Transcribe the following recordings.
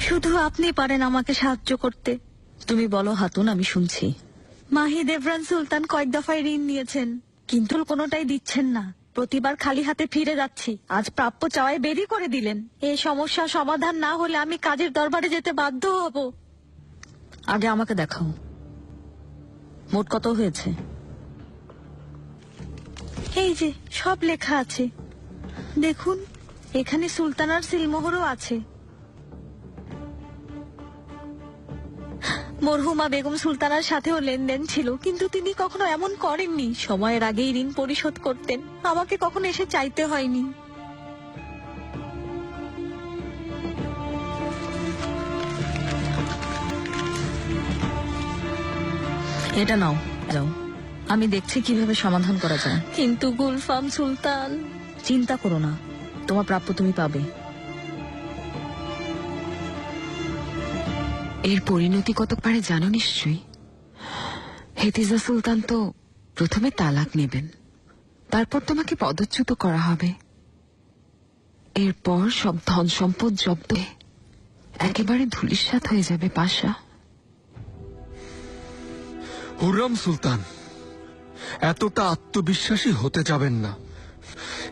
শুধু আপনি পারেন আমাকে সাহায্য করতে। তুমি বলো হাতুন, আমি শুনছি। মাহি দেবরান সুলতান কয়েক দফায় ঋণ নিয়েছেন, কিন্তু কোনোটাই দিচ্ছেন না। প্রতিবার খালি হাতে ফিরে যাচ্ছি। আজ প্রাপ্য চাওয়ায় বেরি করে দিলেন। এই সমস্যা সমাধান না হলে আমি কাজের দরবারে যেতে বাধ্য হব। আগে আমাকে দেখাও, মোট কত হয়েছে? এই যে সব লেখা আছে, দেখুন। এখানে সুলতানার সিলমোহরও আছে। মরহুমা বেগম সুলতানার সাথেও লেনদেন ছিল, কিন্তু তিনি কখনো এমন করেননি। সময়ের আগেই ঋণ পরিশোধ করতেন, আমাকে কখনো এসে চাইতে হয়নি। এটা নাও, যাও, আমি দেখছি কিভাবে সমাধান করা যায়। কিন্তু গুলফাম সুলতান। চিন্তা করো না, তোমার প্রাপ্য তুমি পাবে। এর পরিণতি কত পারে জানো নিশ্চয়ই। হেতিজা সুলতান তো প্রথমে তালাক নেবেন, তারপর তোমাকে পদচ্যুত করা হবে। এরপর সব ধন সম্পদ জব্দ, একেবারে ধূলিসাৎ হয়ে যাবে পাশা। হুররাম সুলতান, এতটা আত্মবিশ্বাসী হতে যাবেন না।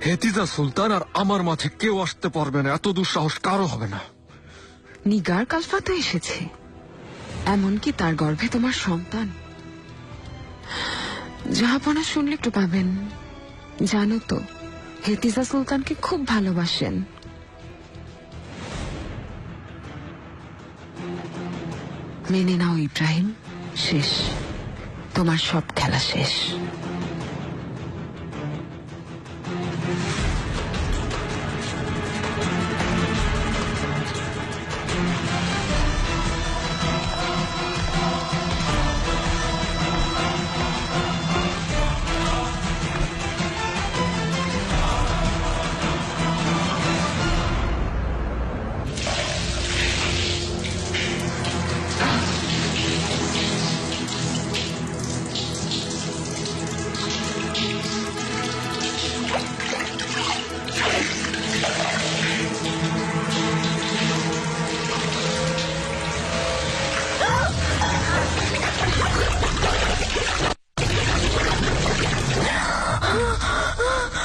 হেতিজা সুলতান আর আমার মাঝে কেউ আসতে পারবে না, এত দুঃসাহস কারো হবে না। নিগার কালফা তো এসেছে, এমনকি তার গর্ভে তোমার সন্তান। জাহাপনা শুনলে একটু পাবেন। জানো তো, হেতিজা সুলতানকে খুব ভালোবাসেন। মেনে নাও ইব্রাহিম, শেষ, তোমার সব খেলা শেষ।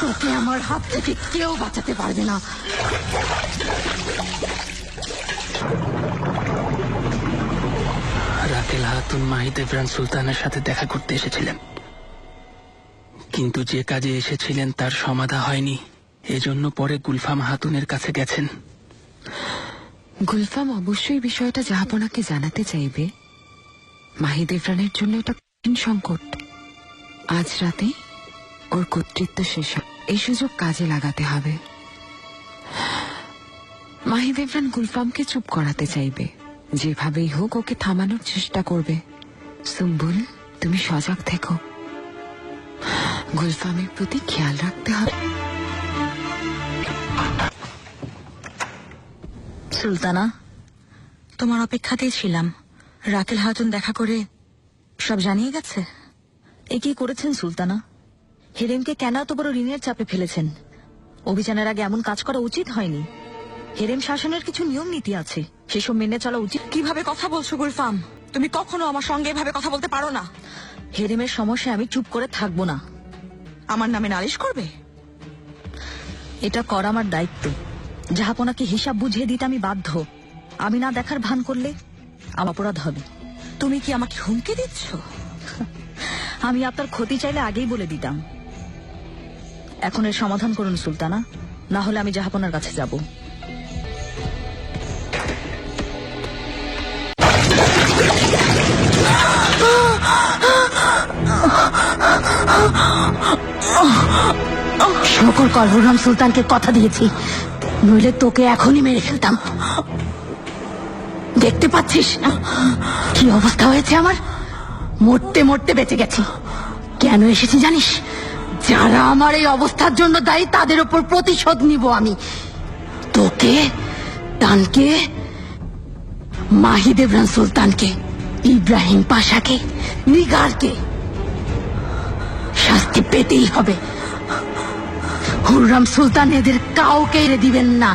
তোকে আমার হাত থেকে কেউ বাঁচাতে পারবে না। রাকেল হাতুন মাহি দেবরান সুলতানের সাথে দেখা করতে এসেছিলেন, কিন্তু যে কাজে এসেছিলেন তার সমাধা হয়নি। এজন্য পরে গুলফাম হাতুনের কাছে গেছেন। গুলফাম অবশ্যই বিষয়টা জাহাপনাকে জানাতে চাইবে। মাহি দেবরানের জন্য এটা কঠিন সংকট। আজ রাতে ওর কর্তৃত্ব শেষ, এই সুযোগ কাজে লাগাতে হবে। মাহি দেবরান গুলফামকে চুপ করাতে চাইবে, যেভাবেই হোক ওকে থামানোর চেষ্টা করবে। সুম্বুল, তুমি সজাগ থেকো, গুলফামের প্রতি খেয়াল রাখতে হবে। সুলতানা, তোমার অপেক্ষাতেই ছিলাম। রাকেল হাতুন দেখা করে সব জানিয়ে গেছে? এ কি করেছেন সুলতানা? হেরেমকে কেন এত বড় ঋণের চাপে ফেলেছেন? অভিযানের আগে এমন কাজ করা উচিত হয়নি। হেরেম শাসনের কিছু নিয়ম নীতি আছে, সেসব মেনে চলা উচিত। কিভাবে কথা বলছো গুলফাম? তুমি কখনো আমার সঙ্গে এভাবে কথা বলতে পারো না। হেরেমের সমস্যায় আমি চুপ করে থাকবো না। আমার নামে নালিশ করবে? এটা করা আমার দায়িত্ব। জাহাপনাকে হিসাব বুঝিয়ে দিতে আমি বাধ্য। আমি না দেখার ভান করলে আমার অপরাধ হবে। তুমি কি আমাকে হুমকি দিচ্ছ? আমি আপনার ক্ষতি চাইলে আগেই বলে দিতাম। এখন এর সমাধান করুন সুলতানা, না হলে আমি জাহাপনার কাছে যাব। শকর কর, হুররাম সুলতানকে কথা দিয়েছি, নইলে তোকে এখনই মেরে ফেলতাম। দেখতে পাচ্ছিস না কি অবস্থা হয়েছে আমার? মরতে মরতে বেঁচে গেছি। কেন এসেছি জানিস? যারা আমার এই অবস্থার জন্য দায়ী তাদের ওপর প্রতিশোধ নিব আমি। তোকে, তানকে, মাহি দেবরান সুলতানকে, ইব্রাহিম পাশাকে, নিগারকে শাস্তি পেতেই হবে। হুররাম সুলতান এদের কাউকে এড়ে দিবেন না।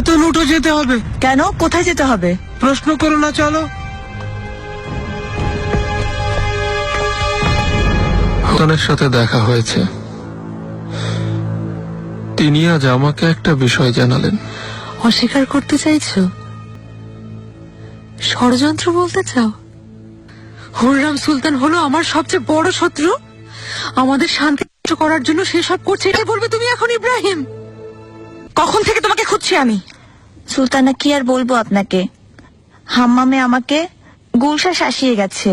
মাহাতুন উঠো, যেতে হবে। কেন? কোথায় যেতে হবে? প্রশ্ন করো না, চলো। সুলতানের সাথে দেখা হয়েছে। তিনি আজ আমাকে একটা বিষয় জানালেন। অস্বীকার করতে চাইছো? ষড়যন্ত্র বলতে চাও? হুররাম সুলতান হলো আমার সবচেয়ে বড় শত্রু। আমাদের শান্তি নষ্ট করার জন্য সে সব করছে, এটাই বলবে তুমি এখন ইব্রাহিম? কখন থেকে তোমাকে খুঁজছি আমি। সুলতানা, কি আর বলবো আপনাকে, হাম্মামে আমাকে গুলশা শাসিয়ে গেছে।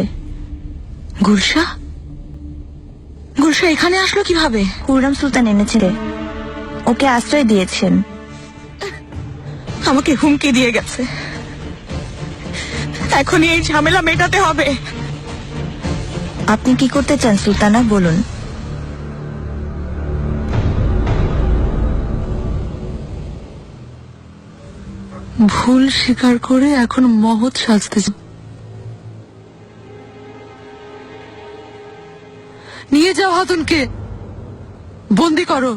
গুলশা? গুলশা এখানে আসলো কিভাবে? হুররাম সুলতান এনেছে, ওকে আশ্রয় দিয়েছেন। আমাকে হুমকি দিয়ে গেছে। এখনই এই ঝামেলা মেটাতে হবে। আপনি কি করতে চান সুলতানা, বলুন। ভুল স্বীকার করে এখন মহৎ সাজতে নিয়ে যাও হাতুনকে, বন্দি করো।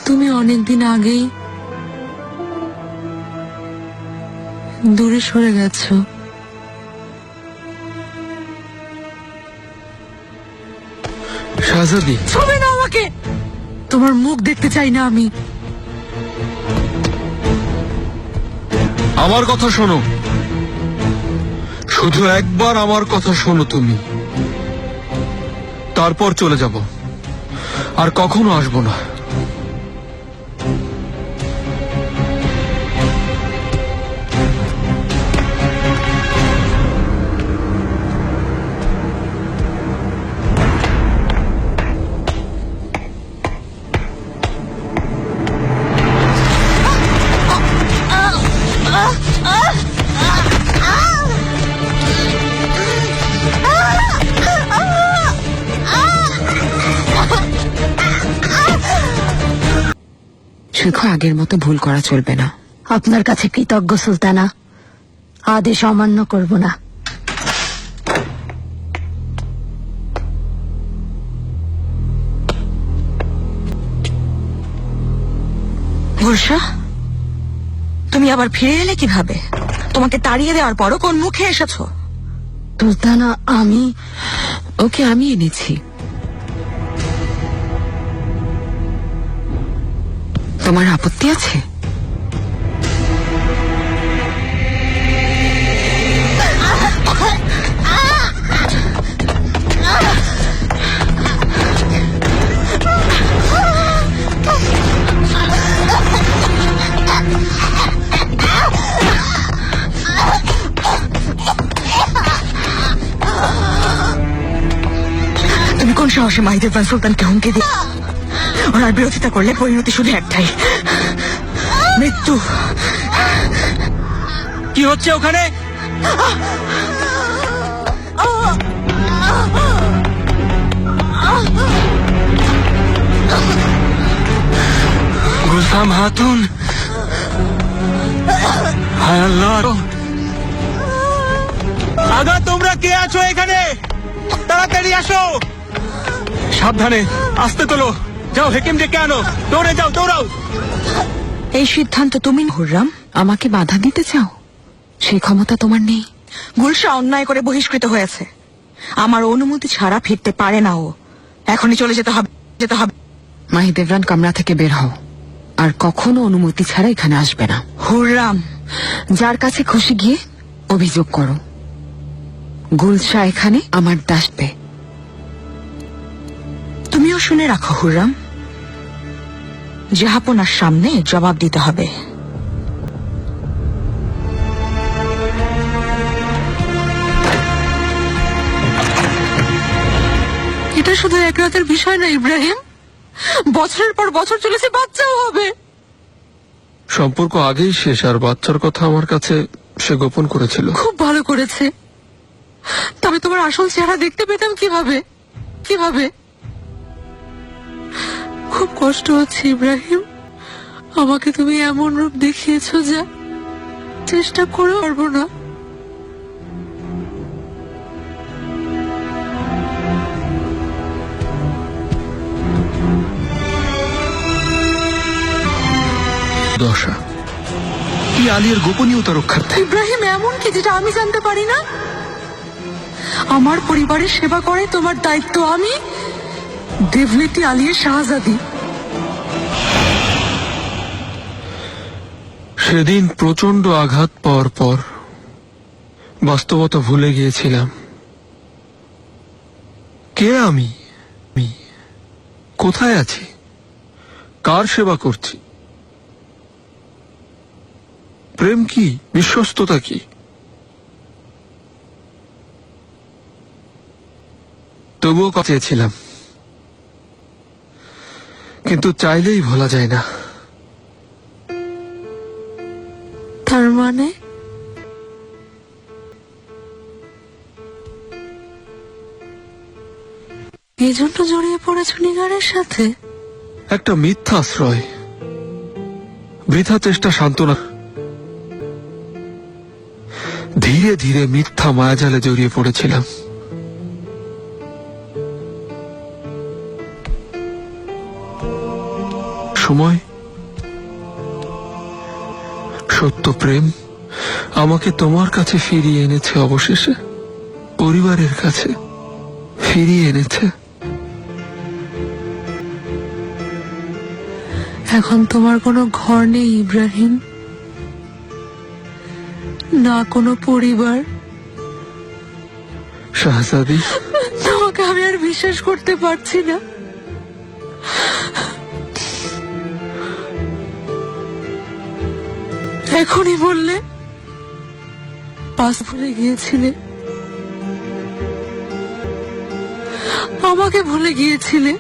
তুমি অনেকদিন আগেই দূরে সরে গেছো। শাহজাদি, ছবে না আমাকে, তোমার মুখ দেখতে চাই না আমি। আমার কথা শোনো, শুধু একবার আমার কথা শোনো তুমি, তারপর চলে যাব, আর কখনো আসবো না। শিখো, আগের মতো ভুল করা চলবে না। আপনার কাছে কৃতজ্ঞ সুলতানা, আদেশ অমান্য করব না। গুলশা, তুমি আবার ফিরে এলে কিভাবে? তোমাকে তাড়িয়ে দেওয়ার পরও কোন মুখে এসেছো? সুলতানা, আমি ওকে আমি এনেছি। তোমার আপত্তি আছে? তুমি কোন সাহসে মাহিদেবান সুলতানকে হুমকি দিয়ে ওনার বিরোধিতা করলে পরিণতি শুধু একটাই, মৃত্যু। কি হচ্ছে ওখানে? গুলফাম হাতুন, হায় আল্লাহ। আগা, তোমরা কে আছো এখানে? তাড়াতাড়ি আসো। সাবধানে, আস্তে তোলো। যাও, হেকিম ডেকে আনো। দৌড়ে যাও, দৌড়াও। এই সিদ্ধান্ত তুমি হুররাম? আমাকে বাধা দিতে চাও? সেই ক্ষমতা তোমার নেই। গুলশা অন্যায় করে বহিষ্কৃত হয়েছে, আমার অনুমতি ছাড়া ফিরতে পারে না ও। এখনই চলে যেতে হবে, যেতে হবে। মাহিদেবরান কামরা থেকে বের হও, আর কখনো অনুমতি ছাড়া এখানে আসবে না। হুররাম, যার কাছে খুশি গিয়ে অভিযোগ করো। গুলশা এখানে আমার দাসবে। তুমিও শুনে রাখো হুররাম, জাহাপনার সামনে জবাব দিতে হবে। এটা শুধু এক রাতের বিষয় না ইব্রাহিম, বছরের পর বছর চলেছে, বাচ্চাও হবে। সম্পর্ক আগেই শেষ, আর বাচ্চার কথা আমার কাছে সে গোপন করেছিল। খুব ভালো করেছে, তবে তোমার আসল চেহারা দেখতে পেতাম কিভাবে? কিভাবে কষ্ট হচ্ছে ইব্রাহিম। আমাকে তুমি এমন রূপ দেখিয়েছো যা চেষ্টা করে পারবো না। দশা কি আলিয়ার গোপনীয়তা রক্ষার্থে? ইব্রাহিম, এমন কি যেটা আমি জানতে পারি না? আমার পরিবারের সেবা করে তোমার দায়িত্ব। আমি দেবলীতি আলিয়া শাহজাদি। সেদিন প্রচন্ড আঘাত পাওয়ার পর বাস্তবতা ভুলে গিয়েছিলাম। কে আমি? কোথায় আছি? কার সেবা করছি? প্রেম কি? বিশ্বস্ততা কি? তবুও চেয়েছিলাম, কিন্তু চাইলেই ভোলা যায় না। তার মানে এই জন্য জড়িয়ে পড়েছ নিগারের সাথে? একটা মিথ্যা আশ্রয়, বৃথা চেষ্টা সান্ত্বনা। ধীরে ধীরে মিথ্যা মায়াজালে জড়িয়ে পড়েছিলাম। সময়, সত্য প্রেম আমাকে তোমার কাছে ফিরিয়ে এনেছে। অবশেষে পরিবারের কাছে ফিরিয়ে এনেছে। এখন তোমার কোনো ঘর নেই ইব্রাহিম, না কোনো পরিবার। শাহজাদি, তোমাকে আমি আর বিশ্বাস করতে পারছি না। এখনই বললে পাস ভুলে গিয়েছিলে, আমাকে ভুলে গিয়েছিলে।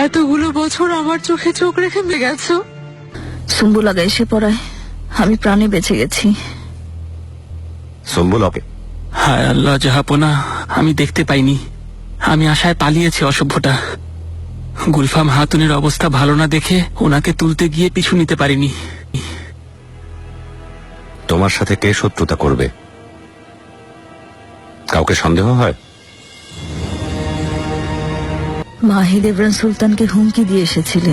এতগুলো বছর আমার চোখে চোখ রেখে গেছো। সুম্বুলাগা এসে পড়ায় আমি প্রাণে বেঁচে গেছি। সম্বুলকে হায় আল্লাহ জাহাপনা, আমি দেখতে পাইনি। আমি আশায় পালিয়েছি অসভ্যটা। গুলফাম হাতুনের অবস্থা ভালো না দেখে ওনাকে তুলতে গিয়ে পিছু নিতে পারিনি। তোমার সাথে কে শত্রুতা করবে? কাউকে সন্দেহ হয়? মাহিদ ইব্রাহিম সুলতানকে হুমকি দিয়ে এসেছিলে।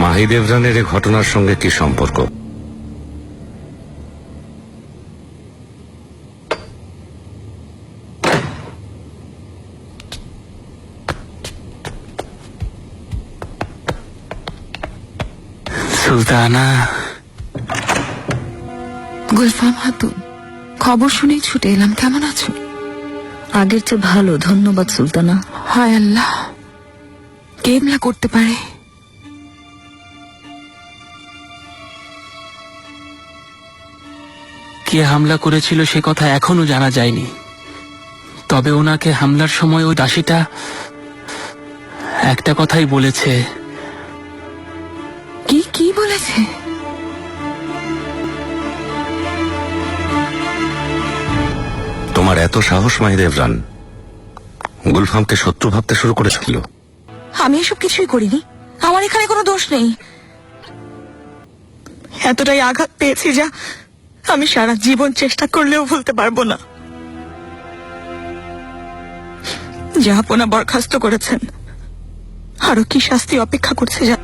মাহিদ এভরানের এই ঘটনার সঙ্গে কি সম্পর্ক? সুলতানা, গুলফাম হাতুন, খবর শুনেই ছুটে এলাম। কেমন আছো? আগের চেয়ে ভালো, ধন্যবাদ সুলতানা। হায় আল্লাহ, কে হামলা করতে পারে? কে হামলা করেছিল সে কথা এখনো জানা যায়নি। তবে ওনাকে হামলার সময় ওই দাসীটা একটা কথাই বলেছে। কি বলেছে? তোমার এত সাহস মাহিদ এভরান গুলফামকে শত্রু ভাবতে শুরু করেছিল? আমি এসব কিছুই করিনি। আমার এখানে কোনো দোষ নেই। এতটাই আঘাত পেয়েছি যা আমি সারা জীবন চেষ্টা করলেও ভুলতে পারবো না। জাহাপনা বরখাস্ত করেছেন, আরো কি শাস্তি অপেক্ষা করছে যা।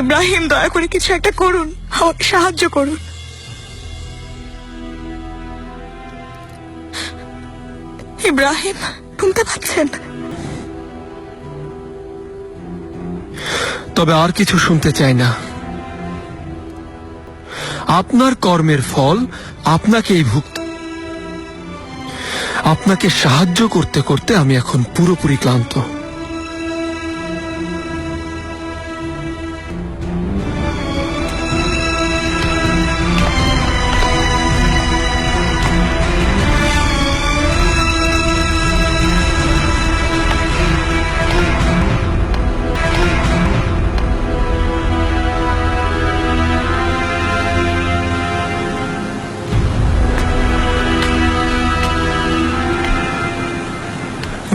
ইব্রাহিম, দয়া করে কিছু একটা করুন, আমাকে সাহায্য করুন। ইব্রাহিম, শুনতে পাচ্ছেন? তবে আর কিছু শুনতে চাই না। আপনার কর্মের ফল আপনাকেই ভুগতে। আপনাকে সাহায্য করতে করতে আমি এখন পুরোপুরি ক্লান্ত।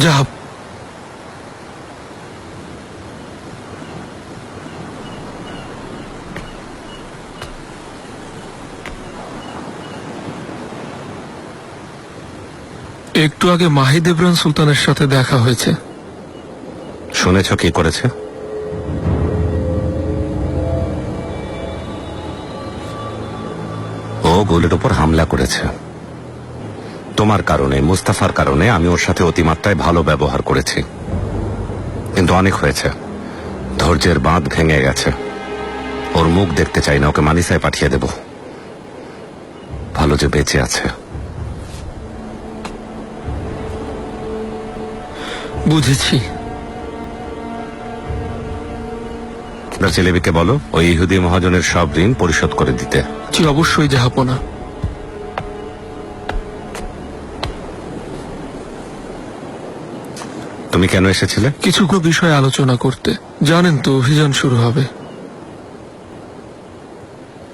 যা একটু আগে মাহিদেবরান সুলতানের সাথে দেখা হয়েছে। শুনেছ কি করেছে? ও গোলের উপর হামলা করেছে। তোমার কারণে, মুস্তাফার কারণে আমি ওর সাথে অতিমাত্রায় ভালো ব্যবহার করেছি, কিন্তু অনেক হয়েছে। ধৈর্যের বাঁধ ভেঙে গেছে। ওর মুখ দেখতে চাই না, ওকে মানিসায় পাঠিয়ে দেব। ভালো যে বেঁচে আছে। বুঝেছি। ছেলেবিকে বলো ওই ইহুদি মহাজনের সব ঋণ পরিশোধ করে দিতে। জি অবশ্যই জাহাপনা। তুমি কেন এসেছিলে? কিছু বিষয়ে আলোচনা করতে। জানেন তো অভিযান শুরু হবে।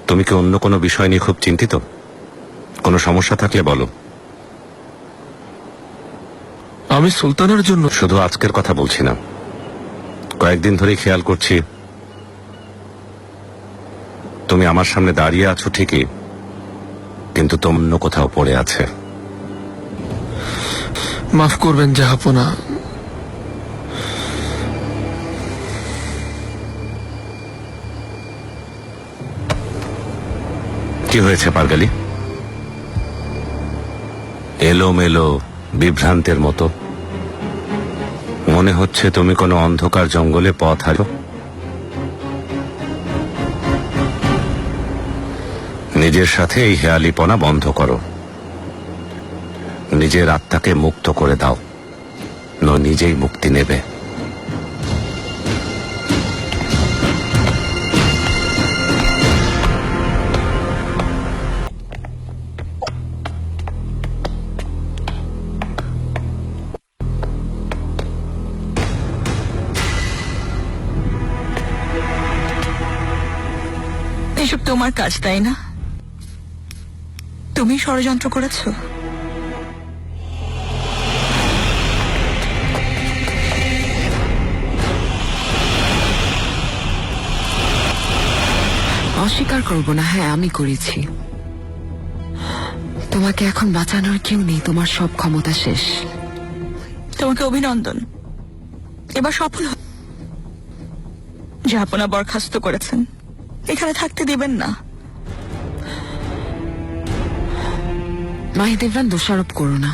তুমি কি অন্য কোনো বিষয় নিয়ে খুব চিন্তিত? কোনো সমস্যা থাকলে বলো। আমি সুলতানের জন্য শুধু আজকের কথা বলছি না, কয়েকদিন ধরেই খেয়াল করছি তুমি আমার সামনে দাঁড়িয়ে আছো ঠিকই, কিন্তু তো অন্য কোথাও পড়ে আছে। মাফ করবেন জাহাপনা। কি হয়েছে পারগালি? এলোমেলো বিভ্রান্তের মতো মনে হচ্ছে তুমি কোনো অন্ধকার জঙ্গলে পথ হারো। নিজের সাথে এই হেয়ালিপনা বন্ধ করো। নিজের আত্মাকে মুক্ত করে দাও, নিজেই মুক্তি নেবে। এসব তোমার কাজ, তাই না? তুমি ষড়যন্ত্র করেছো। অস্বীকার করব না, হ্যাঁ আমি করেছি। তোমাকে এখন বাঁচানোর কেউ নেই, তোমার সব ক্ষমতা শেষ। তোমাকে অভিনন্দন, এবার সফল জাহাপনা বরখাস্ত করেছেন, এখানে থাকতে দিবেন না। মাহিদেবরান দোষারোপ করো না।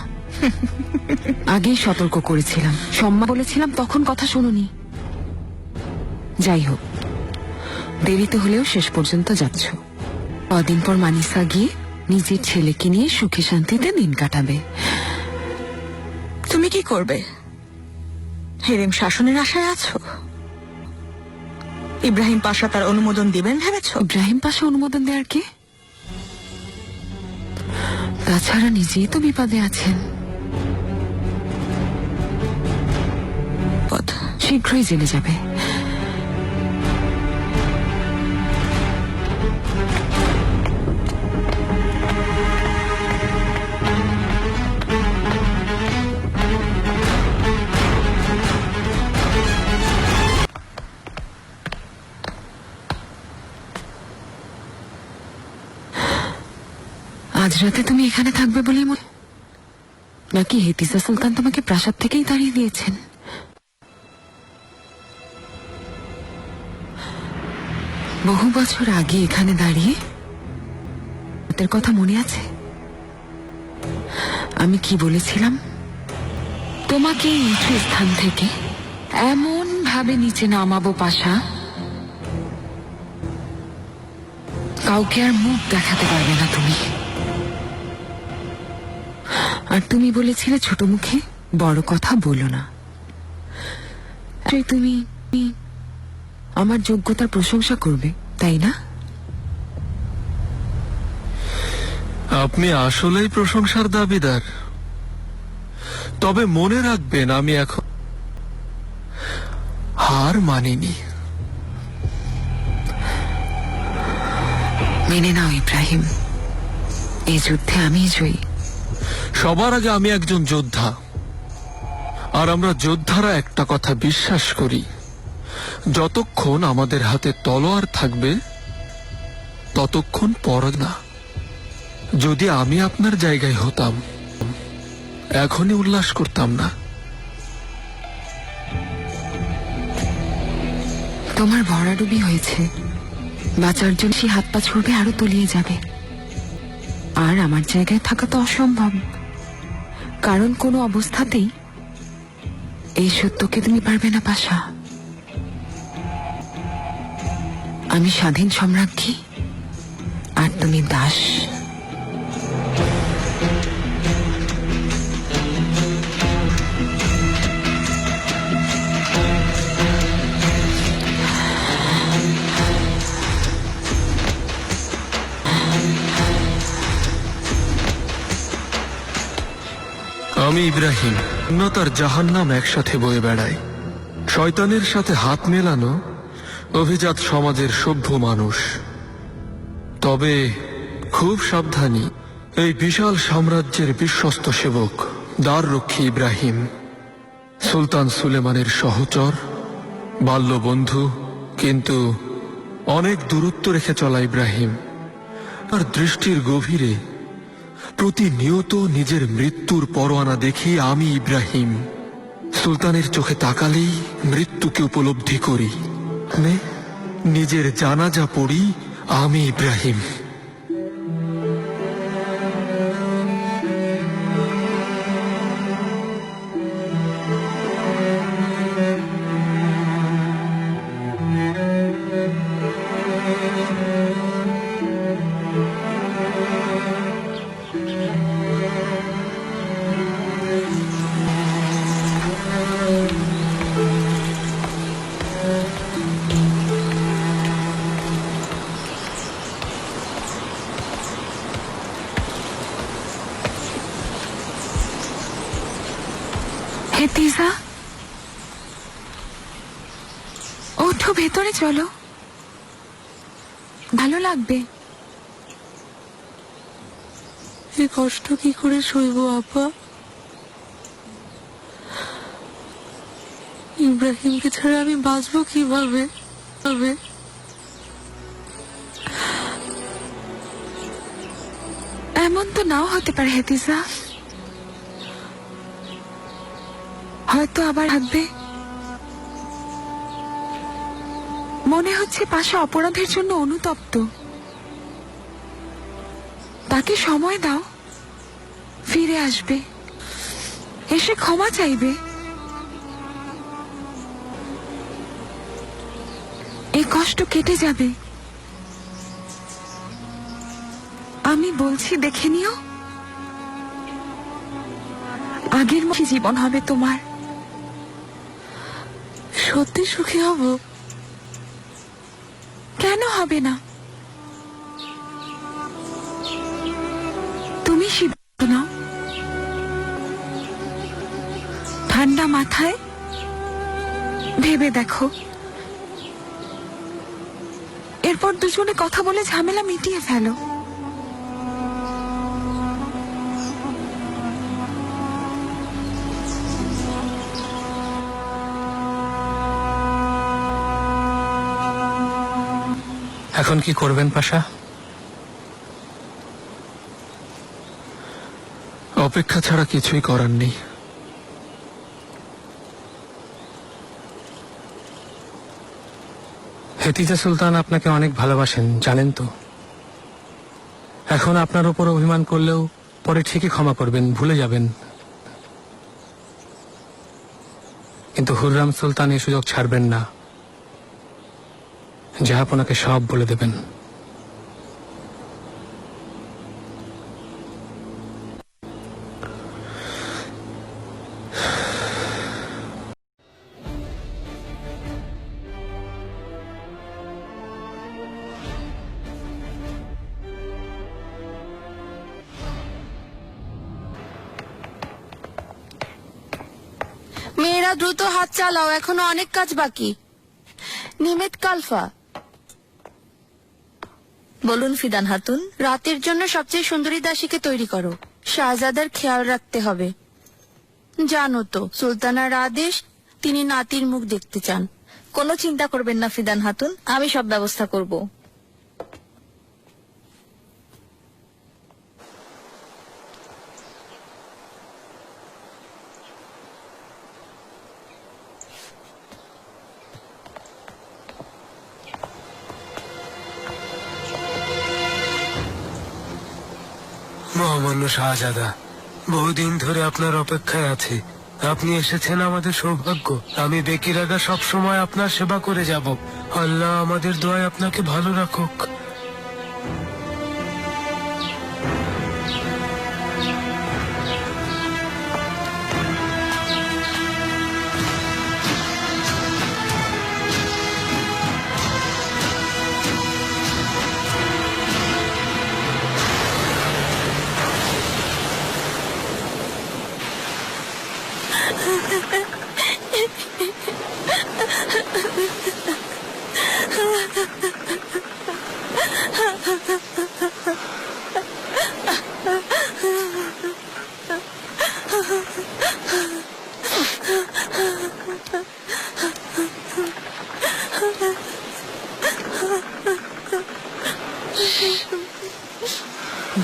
আগেই সতর্ক করেছিলাম, সম্মা বলেছিলাম, তখন কথা শোনোনি। যাই হোক, দেরিতে হলেও শেষ পর্যন্ত যাচ্ছ। কদিন পর মানিসা গিয়ে নিজের ছেলেকে নিয়ে সুখে শান্তিতে দিন কাটাবে। তুমি কি করবে? হেরেম শাসনের আশায় আছো? ইব্রাহিম পাশা তার অনুমোদন দিবেন ভেবেছ? ইব্রাহিম পাশা অনুমোদন দেওয়ার কে? তাছাড়া নিজেই তো বিপদে আছেন। শীঘ্রই জেনে যাবে। আজ রাতে তুমি এখানে থাকবে বলেই মনে, নাকি হেতিজা সুলতান তোমাকে প্রাসাদ থেকেই তাড়িয়ে দিয়েছেন? বহু বছর আগে এখানে দাঁড়িয়ে তার কথা মনে আছে? আমি কি বলেছিলাম? তোমাকে এই উঁচু স্থান থেকে এমন ভাবে নিচে নামাবো পাশা, কাউকে আর মুখ দেখাতে পারবে না তুমি। আর তুমি বলেছিলে ছোট মুখে বড় কথা বলো না। তুমি আমার যোগ্যতার প্রশংসা করবে, তাই না? আপনি আসলেই প্রশংসার দাবিদার। তবে মনে রাখবেন আমি এখন হার মানিনি। মেনে নাও ইব্রাহিম, এই যুদ্ধে আমি জয়ী। সবার আগে আমি একজন যোদ্ধা, আর আমরা যোদ্ধারা একটা কথা বিশ্বাস করি, যতক্ষণ আমাদের হাতে তলোয়ার থাকবে ততক্ষণ পরাজ না। যদি আমি আপনার জায়গায় হতাম এখনই উল্লাস করতাম না। তোমার ভরাডুবি হয়েছে, বাঁচার জন্য সে হাত পা ছুড়বে, আরো তলিয়ে যাবে। আর আমার জায়গায় থাকা তো অসম্ভব, কারণ কোনো অবস্থাতেই এই সত্যকে তুমি পারবে না পাশা। আমি স্বাধীন সম্রাজ্ঞী আর তুমি দাস। আমি ইব্রাহিম, উন্নতার জাহান্নাম একসাথে বয়ে বেড়াই। শয়তানের সাথে হাত মেলানো অভিজাত সমাজের সভ্য মানুষ। তবে খুব সাবধানী, এই বিশাল সাম্রাজ্যের বিশ্বস্ত সেবক, দ্বাররক্ষী ইব্রাহিম, সুলতান সুলেমানের সহচর, বাল্যবন্ধু, কিন্তু অনেক দূরত্ব রেখে চলা ইব্রাহিম। আর দৃষ্টির গভীরে প্রতিনিয়ত নিজের মৃত্যুর পরোয়ানা দেখি আমি ইব্রাহিম। সুলতানের চোখে তাকালেই মৃত্যুকে উপলব্ধি করি, নিজের জানাজা পড়ি আমি ইব্রাহিম। হেতিজা, ওঠো, ভেতরে চলো, ভালো লাগবে। এই কষ্ট কি করে সইব আপা? ইব্রাহিমকে ছাড়া আমি বাঁচবো কিভাবে? এমন তো নাও হতে পারে হেতিজা, হয়তো আবার থাকবে। মনে হচ্ছে পাশা অপরাধের জন্য অনুতপ্ত। তাকে সময় দাও, ফিরে আসবে, এসে ক্ষমা চাইবে। এই কষ্ট কেটে যাবে, আমি বলছি, দেখে নিও। আগের মতো জীবন হবে তোমার। সত্যি সুখী হব? কেন হবে না? তুমি সিদ্ধান্ত নাও, ঠান্ডা মাথায় ভেবে দেখো, এরপর দুজনে কথা বলে ঝামেলা মিটিয়ে ফেলো। এখন কি করবেন পাশা? অপেক্ষা ছাড়া কিছুই করার নেই। হেতিজা সুলতান আপনাকে অনেক ভালোবাসেন, জানেন তো। এখন আপনার উপর অভিমান করলেও পরে ঠিকই ক্ষমা করবেন, ভুলে যাবেন। কিন্তু হুররাম সুলতান এই সুযোগ ছাড়বেন না, জাহাপনাকে সব বলে দেবেন। মেয়েরা দ্রুত হাত চালাও, এখনো অনেক কাজ বাকি। নিমেত কালফা, বলুন ফিদান হাতুন। রাতের জন্য সবচেয়ে সুন্দরী দাসীকে তৈরি করো। শাহজাদার খেয়াল রাখতে হবে। জানো তো সুলতানার আদেশ, তিনি নাতির মুখ দেখতে চান। কোনো চিন্তা করবেন না ফিদান হাতুন, আমি সব ব্যবস্থা করব। মহামান্য শাহজাদা, বহুদিন ধরে আপনার অপেক্ষায় আছি। আপনি এসেছেন আমাদের সৌভাগ্য। আমি বেকির আগা সবসময় আপনার সেবা করে যাব। আল্লাহ আমাদের দোয়ায় আপনাকে ভালো রাখুক।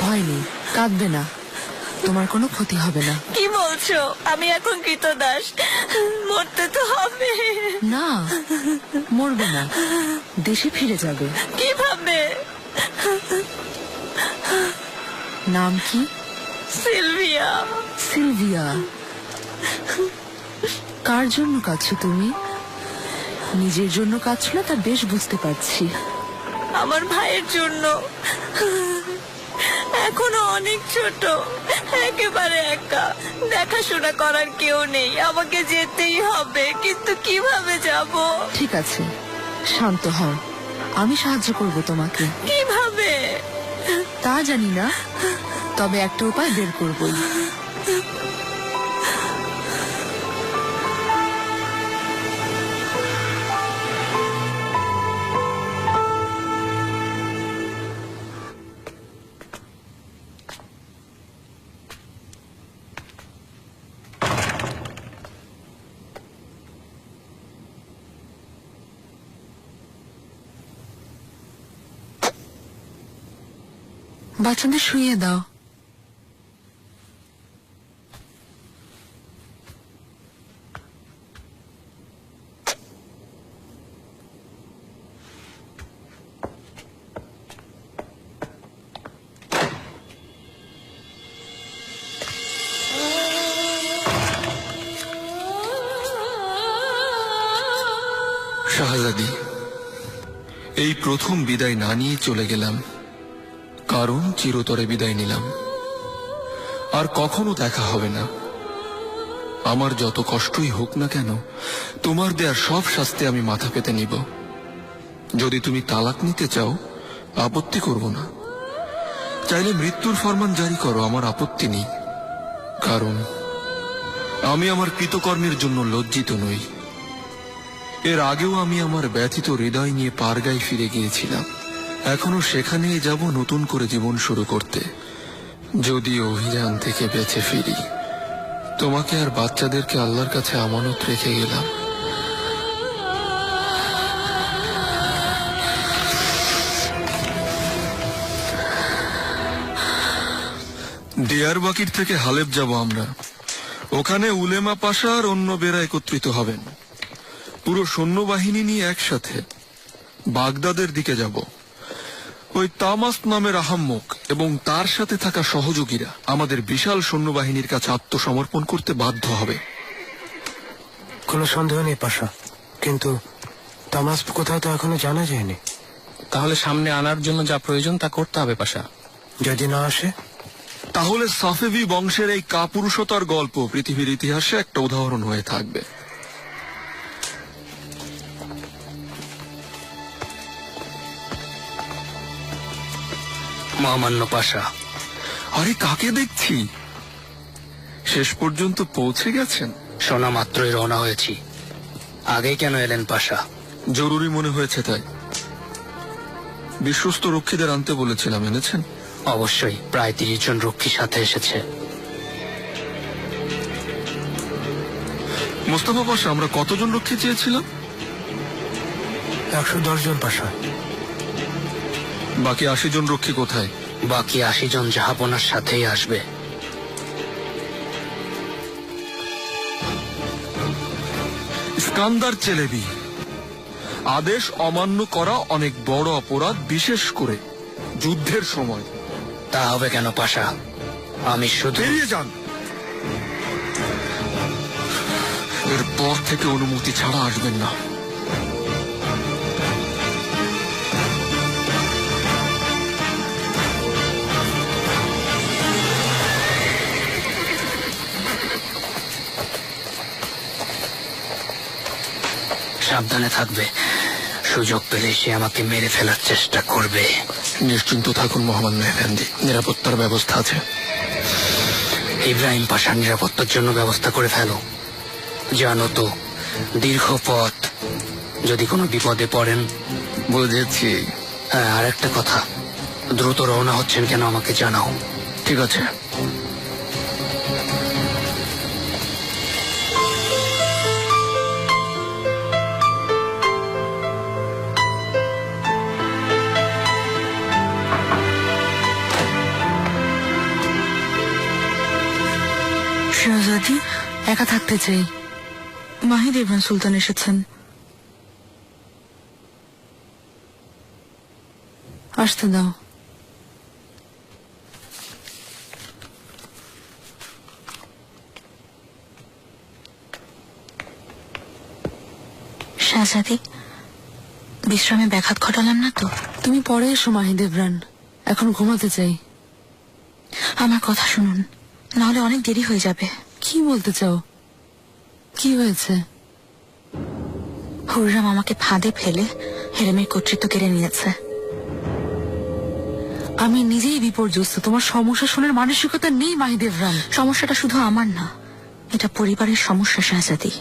ভয় নেই, কাঁদবে না, তোমার কোনো ক্ষতি হবে না। কি বলছো? আমি এখন কৃতদাস, মরতে তো হবে। না, মরবে না, দেশে ফিরে যাবে। কিভাবে? নাম কি? সিলভিয়া। সিলভিয়া। কার জন্য কাঁদছো তুমি? নিজের জন্য কাঁদছো না, তা বেশ বুঝতে পারছি। আমার ভাইয়ের জন্য। এখনো অনেক ছোট, একেবারে একা, দেখাশোনা করার কেউ নেই। আমাকে যেতেই হবে, কিন্তু কিভাবে যাব? ঠিক আছে, শান্ত হও, আমি সাহায্য করব তোমাকে। কিভাবে? তা জানি না, তবে একটা উপায় বের করবই। বাচ্চাদের শুইয়ে দাও। শাহজাদি, এই প্রথম বিদায় না নিয়ে চলে গেলাম, কারণ চিরতরে বিদায় নিলাম। আর কখনো দেখা হবে না। আমার যত কষ্টই হোক না কেন, তোমার দেয়ার সব শাস্তি আমি মাথা পেতে নিব। যদি তুমি তালাক নিতে চাও, আপত্তি করব না। চাইলে মৃত্যুর ফরমান জারি করো, আমার আপত্তি নেই। কারণ আমি আমার কৃতকর্মের জন্য লজ্জিত নই। এর আগেও আমি আমার ব্যথিত হৃদয় নিয়ে পারগায় ফিরে গিয়েছিলাম। এখনো সেখানেই যাব নতুন করে জীবন শুরু করতে, যদি অভিযান থেকে বেঁচে ফিরি। তোমাকে আর বাচ্চাদেরকে আল্লাহর কাছে আমানত রেখে গেলাম। ডিয়ারবাকির থেকে হালেব যাব আমরা। ওখানে উলেমা পাশা আর অন্য বেরা একত্রিত হবেন। পুরো সৈন্যবাহিনী নিয়ে একসাথে বাগদাদের দিকে যাব। ওই তামাস নামের আহাম্মক এবং তার সাথে থাকা সহযোগীরা আমাদের বিশাল সৈন্যবাহিনীর কাছে আত্মসমর্পণ করতে বাধ্য হবে। কোনো সন্দেহ নেই পাশা, কিন্তু তামাস কোথায় তো এখনো জানা যায়নি। তাহলে সামনে আনার জন্য যা প্রয়োজন তা করতে হবে পাশা। যদি না আসে, তাহলে সাফেভি বংশের এই কাপুরুষতার গল্প পৃথিবীর ইতিহাসে একটা উদাহরণ হয়ে থাকবে। মহামান্য পাশা। আরে কাকে দেখছি? শেষ পর্যন্ত পৌঁছে গেছেন? শোনা মাত্রই রওনা হয়েছি। আগে কেন এলেন পাশা? জরুরি মনে হয়েছে তাই। বিশ্বস্ত রক্ষীদের আনতে বলেছিলাম, এনেছেন? অবশ্যই, প্রায় 30 জন রক্ষী সাথে এসেছে। মোস্তফা পাশা, আমরা কতজন রক্ষী চেয়েছিলাম? 110 জন পাশা। বাকি 80 জন রক্ষী কোথায়? বাকি 80 জন জাহাপনার সাথেই আসবে। ইস্কান্দার চেলেবি, আদেশ অমান্য করা অনেক বড় অপরাধ, বিশেষ করে যুদ্ধের সময়। তা হবে কেন পাশা? আমি শুধু বেরিয়ে যান। এরপর থেকে অনুমতি ছাড়া আসবেন না। সাবধানে থাকবে, সুযোগ পেলে সে আমাকে মেরে ফেলার চেষ্টা করবে। নিশ্চিন্ত থাকুন মোহাম্মদ মেহফেন্দি, নিরাপত্তার ব্যবস্থা আছে। ইব্রাহিম পাশার নিরাপত্তার জন্য ব্যবস্থা করে ফেলো। জানো তো, দীর্ঘ পথ, যদি কোনো বিপদে পড়েন। বুঝেছি। হ্যাঁ, আর একটা কথা, দ্রুত রওনা হচ্ছেন কেন আমাকে জানাও। ঠিক আছে। শাহজাদি, একা থাকতে চাই। মাহিদ ইবরান সুলতান এসেছেন। আসতে দাও। শাহজাদি, বিশ্রামে ব্যাঘাত ঘটালাম না তো? তুমি পরে এসো মাহিদ ইবরান, এখন ঘুমাতে চাই। আমার কথা শুনুন, নাহলে অনেক দেরি হয়ে যাবে। কি বলতে চাও? কি হয়েছে? হুররাম আমাকে ফাঁদে ফেলে হেরেমের কর্তৃত্ব কেড়ে নিয়েছে। আমি নিজেই বিপর্যস্ত। তোমার সমস্যা শোনার মানসিকতা নেই মাহিদ ইবরান। সমস্যাটা শুধু আমার না, এটা পরিবারের সমস্যা শাহজাদি।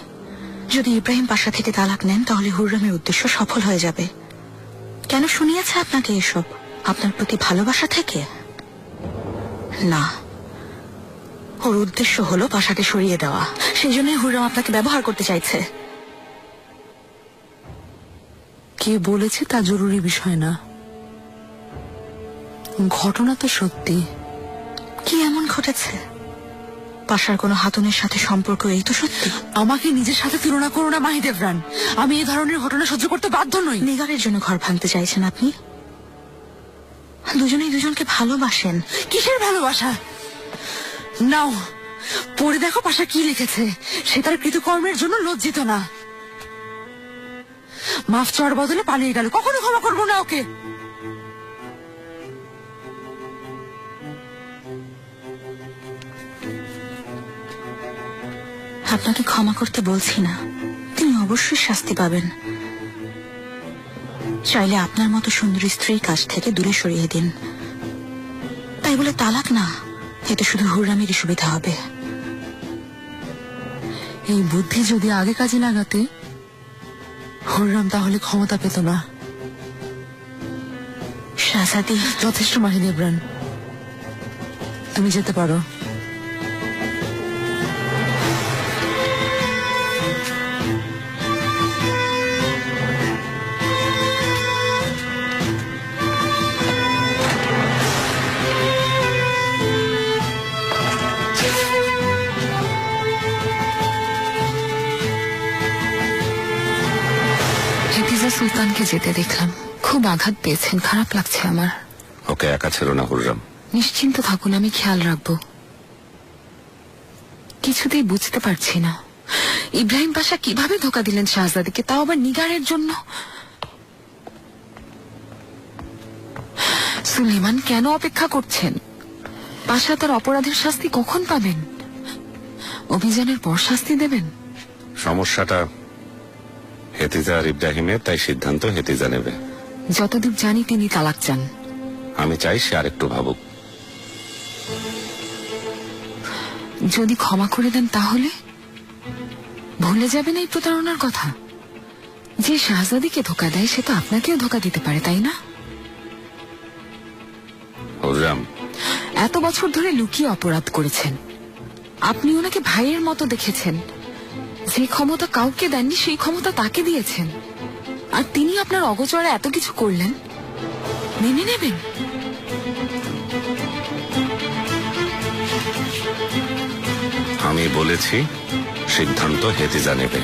যদি ইব্রাহিম পাশা থেকে তালাক নেন তাহলে হুররামের উদ্দেশ্য সফল হয়ে যাবে। কেন শুনিয়েছে আপনাকে এসব? আপনার প্রতি ভালোবাসা থেকে? না, ওর উদ্দেশ্য হলো পাশাকে সরিয়ে দেওয়া। সেই জন্যই হুররাম আপনাকে ব্যবহার করতে চাইছে। কে বলেছে তা জরুরি বিষয় না, ঘটনা তো সত্যি। কি এমন ঘটেছে? পাশার কোনো হাতুনের সাথে সম্পর্ক, এই তো সত্যি। আমাকে নিজের সাথে তুলনা করো না মাহিদ ইবরান। আমি এই ধরনের ঘটনা সহ্য করতে বাধ্য নই। নিগারের জন্য ঘর ভাঙতে চাইছেন আপনি? দুজনেই দুজনকে ভালোবাসেন। কিসের ভালোবাসা? নাও পড়ে দেখো পাশা কি লিখেছে। সে তার কৃতকর্মের জন্য লজ্জিত না। মাফ চাওয়ার বদলে পালিয়ে গেল। কখনো ক্ষমা করবো না ওকে। আপনাকে ক্ষমা করতে বলছি না, তিনি অবশ্যই শাস্তি পাবেন। চাইলে আপনার মতো সুন্দরী স্ত্রীর কাছ থেকে দূরে সরিয়ে দিন। তাই বলে তালাক না, এতে শুধু হুররামেরই সুবিধা হবে। এই বুদ্ধি যদি আগে কাজে লাগাতে, হুররাম তাহলে ক্ষমতা পেত না। শাহজাদি, যথেষ্ট মাহিদ ইবরান, তুমি যেতে পারো। হেফিজা সুলতানকে যেতে দেখলাম, খুব আঘাত পেয়েছেন, খারাপ লাগছে আমার। ওকে একা ছিল না হুররাম। নিশ্চিন্ত থাকুন, আমি খেয়াল রাখবো। কিছুতেই বুঝতে পারছি না ইব্রাহিম পাশা কিভাবে ধোকা দিলেন শাহজাদিকে, তাও আবার নিগারের জন্য। সুলেমান কেন অপেক্ষা করছেন? পাশা তার অপরাধের শাস্তি কখন পাবেন? অভিযানের পর শাস্তি দেবেন? সমস্যাটা হেতিজা আর ইব্রাহিমের, তাই সিদ্ধান্ত হেতিজা নেবে। যতদূর জানি তিনি তালাক চান। আমি চাই সে আরেকটু ভাবুক। যদি ক্ষমা করে দেন তাহলে ভুলে যাবেন এই প্রতারণার কথা। যে শাহজাদিকে ধোকা দেয় সে তো আপনাকেও ধোকা দিতে পারে, তাই না? হুররাম, এত বছর ধরে লুকিয়ে অপরাধ করেছেন, আপনি ওনাকে ভাইয়ের মতো দেখেছেন। যে ক্ষমতা কাউকে দেননি সেই ক্ষমতা তাকে দিয়েছেন, আর তিনি আপনার অগোচরে এত কিছু করলেন, মেনে নেবেন? আমি বলেছি সিদ্ধান্ত হেতিজা নেবে।